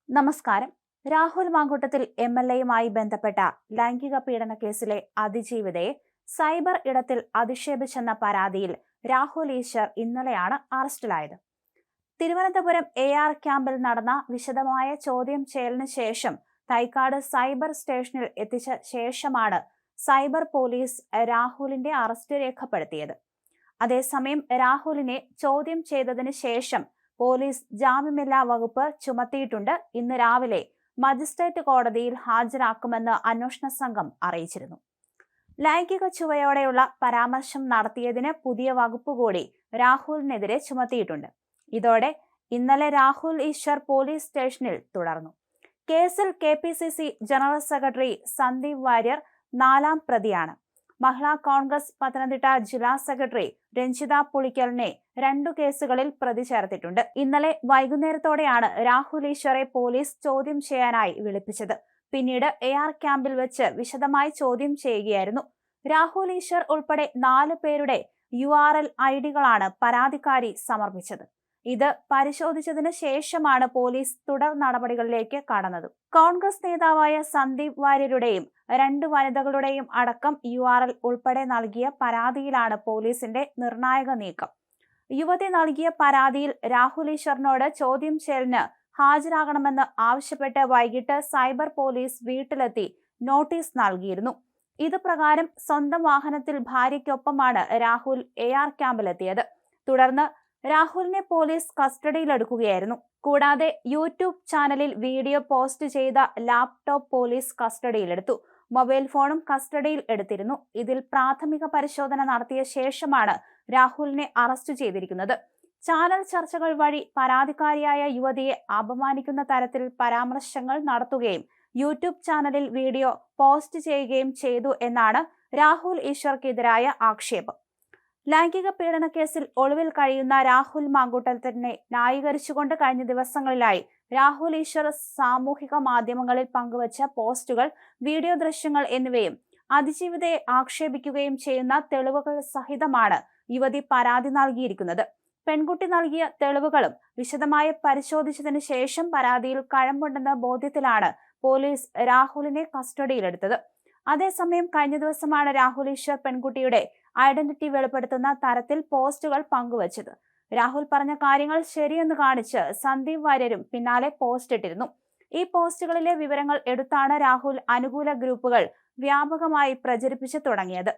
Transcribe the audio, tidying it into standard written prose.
നമസ്കാരം. രാഹുൽ മാങ്കൂട്ടത്തിൽ MLAയുമായി ബന്ധപ്പെട്ട ലൈംഗിക പീഡന കേസിലെ അതിജീവിതയെ സൈബർ ഇടത്തിൽ അധിക്ഷേപിച്ചെന്ന പരാതിയിൽ രാഹുൽ ഈശ്വർ ഇന്നലെയാണ് അറസ്റ്റിലായത്. തിരുവനന്തപുരം AR ക്യാമ്പിൽ നടന്ന വിശദമായ ചോദ്യം ചെയ്യലിന് ശേഷം തൈക്കാട് സൈബർ സ്റ്റേഷനിൽ എത്തിച്ച ശേഷമാണ് സൈബർ പോലീസ് രാഹുലിന്റെ അറസ്റ്റ് രേഖപ്പെടുത്തിയത്. അതേസമയം രാഹുലിനെ ചോദ്യം ചെയ്തതിന് ശേഷം പോലീസ് ജാമ്യമില്ലാ വകുപ്പ് ചുമത്തിയിട്ടുണ്ട്. ഇന്ന് രാവിലെ മജിസ്ട്രേറ്റ് കോടതിയിൽ ഹാജരാക്കുമെന്ന് അന്വേഷണ സംഘം അറിയിച്ചിരുന്നു. ലൈംഗിക ചുവയോടെയുള്ള പരാമർശം നടത്തിയതിന് പുതിയ വകുപ്പ് കൂടി രാഹുലിനെതിരെ ചുമത്തിയിട്ടുണ്ട്. ഇതോടെ ഇന്നലെ രാഹുൽ ഈശ്വർ പോലീസ് സ്റ്റേഷനിൽ തുടർന്നു. കേസിൽ KPCC general secretary Sandeep Warrier 4ാം പ്രതിയാണ്. മഹിളാ കോൺഗ്രസ് പത്തനംതിട്ട ജില്ലാ സെക്രട്ടറി രഞ്ജിത പുളിക്കലിനെ 2 കേസുകളിൽ പ്രതി ചേർത്തിട്ടുണ്ട്. ഇന്നലെ വൈകുന്നേരത്തോടെയാണ് രാഹുൽ ഈശ്വറെ പോലീസ് ചോദ്യം ചെയ്യാനായി വിളിപ്പിച്ചത്. പിന്നീട് AR ക്യാമ്പിൽ വെച്ച് വിശദമായി ചോദ്യം ചെയ്യുകയായിരുന്നു. രാഹുൽ ഈശ്വർ ഉൾപ്പെടെ 4 പേരുടെ URL ഐഡികളാണ് പരാതിക്കാരി സമർപ്പിച്ചത്. ഇത് പരിശോധിച്ചതിന് ശേഷമാണ് പോലീസ് തുടർ നടപടികളിലേക്ക് കടന്നത്. കോൺഗ്രസ് നേതാവായ സന്ദീപ് വാര്യരുടെയും 2 വനിതകളുടെയും അടക്കം URL ഉൾപ്പെടെ നൽകിയ പരാതിയിലാണ് പോലീസിന്റെ നിർണായക നീക്കം. യുവതി നൽകിയ പരാതിയിൽ രാഹുൽ ഈശ്വറിനോട് ചോദ്യം ചെയ്യലിന് ഹാജരാകണമെന്ന് ആവശ്യപ്പെട്ട് വൈകിട്ട് സൈബർ പോലീസ് വീട്ടിലെത്തി നോട്ടീസ് നൽകിയിരുന്നു. ഇത് പ്രകാരം സ്വന്തം വാഹനത്തിൽ ഭാര്യയ്ക്കൊപ്പമാണ് രാഹുൽ AR ക്യാമ്പിലെത്തിയത്. തുടർന്ന് രാഹുലിനെ പോലീസ് കസ്റ്റഡിയിലെടുക്കുകയായിരുന്നു. കൂടാതെ യൂട്യൂബ് ചാനലിൽ വീഡിയോ പോസ്റ്റ് ചെയ്ത ലാപ്ടോപ്പ് പോലീസ് കസ്റ്റഡിയിലെടുത്തു. മൊബൈൽ ഫോണും കസ്റ്റഡിയിൽ എടുത്തിരുന്നു. ഇതിൽ പ്രാഥമിക പരിശോധന നടത്തിയ ശേഷമാണ് രാഹുലിനെ അറസ്റ്റ് ചെയ്തിരിക്കുന്നത്. ചാനൽ ചർച്ചകൾ വഴി പരാതിക്കാരിയായ യുവതിയെ അപമാനിക്കുന്ന തരത്തിൽ പരാമർശങ്ങൾ നടത്തുകയും യൂട്യൂബ് ചാനലിൽ വീഡിയോ പോസ്റ്റ് ചെയ്യുകയും ചെയ്തു എന്നാണ് രാഹുൽ ഈശ്വർക്കെതിരായ ആക്ഷേപം. ലൈംഗിക പീഡന കേസിൽ ഒളിവിൽ കഴിയുന്ന രാഹുൽ മാങ്കൂട്ടത്തിനെ ന്യായീകരിച്ചുകൊണ്ട് കഴിഞ്ഞ ദിവസങ്ങളിലായി രാഹുൽ ഈശ്വർ സാമൂഹിക മാധ്യമങ്ങളിൽ പങ്കുവച്ച പോസ്റ്റുകൾ, വീഡിയോ ദൃശ്യങ്ങൾ എന്നിവയും അതിജീവിതയെ ആക്ഷേപിക്കുകയും ചെയ്യുന്ന തെളിവുകൾ സഹിതമാണ് യുവതി പരാതി നൽകിയിരിക്കുന്നത്. പെൺകുട്ടി നൽകിയ തെളിവുകളും വിശദമായി പരിശോധിച്ചതിന് ശേഷം പരാതിയിൽ കഴമ്പുണ്ടെന്ന ബോധ്യത്തിലാണ് പോലീസ് രാഹുലിനെ കസ്റ്റഡിയിലെടുത്തത്. അതേസമയം കഴിഞ്ഞ ദിവസമാണ് രാഹുൽ ഈശ്വർ പെൺകുട്ടിയുടെ ഐഡന്റിറ്റി വെളിപ്പെടുത്തുന്ന തരത്തിൽ പോസ്റ്റുകൾ പങ്കുവച്ചത്. രാഹുൽ പറഞ്ഞ കാര്യങ്ങൾ ശരിയെന്ന് കാണിച്ച് സന്ദീപ് വാര്യരും പിന്നാലെ പോസ്റ്റ് ഇട്ടിരുന്നു. ഈ പോസ്റ്റുകളിലെ വിവരങ്ങൾ എടുത്താണ് രാഹുൽ അനുകൂല ഗ്രൂപ്പുകൾ വ്യാപകമായി പ്രചരിപ്പിച്ചു തുടങ്ങിയത്.